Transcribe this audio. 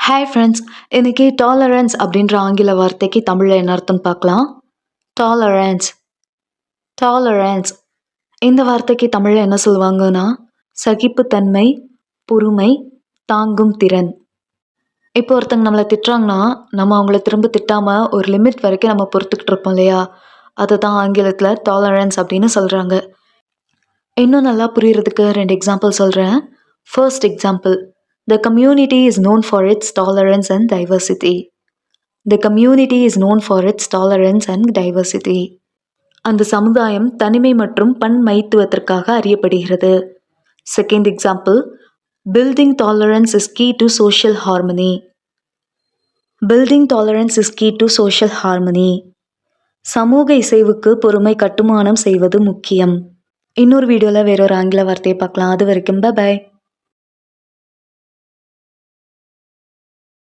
Hi friends. இன்னைக்கு tolerance அப்படின்ற ஆங்கில வார்த்தைக்கு தமிழில் என்ன அர்த்தம் பார்க்கலாம். டாலரன்ஸ் டாலரன்ஸ் இந்த வார்த்தைக்கு தமிழில் என்ன சொல்லுவாங்கன்னா, சகிப்புத்தன்மை, பொறுமை, தாங்கும் திறன். இப்போ ஒருத்தங்க நம்மளை திட்டுறாங்கன்னா, நம்ம அவங்கள திரும்ப திட்டாமல் ஒரு லிமிட் வரைக்கும் நம்ம பொறுத்துக்கிட்டு இருப்போம் இல்லையா, அதை தான் ஆங்கிலத்தில் டாலரன்ஸ் அப்படின்னு சொல்கிறாங்க. இன்னும் நல்லா புரியறதுக்கு 2 எக்ஸாம்பிள் சொல்கிறேன். First example, The community is known for its tolerance and diversity. The community is known for its tolerance and diversity. அந்த சமுதாயம் தனிமை மற்றும் பன்மைத்துவத்திற்காக அறியப்படுகிறது. Second example, Building tolerance is key to social harmony. Building tolerance is key to social harmony. சமூக இசைவுக்கு பொறுமை கட்டுமானம் செய்வது முக்கியம். இன்னொரு வீடியோவில் வேறொரு ஆங்கில வார்த்தையை பார்க்கலாம். அது வரைக்கும் பை.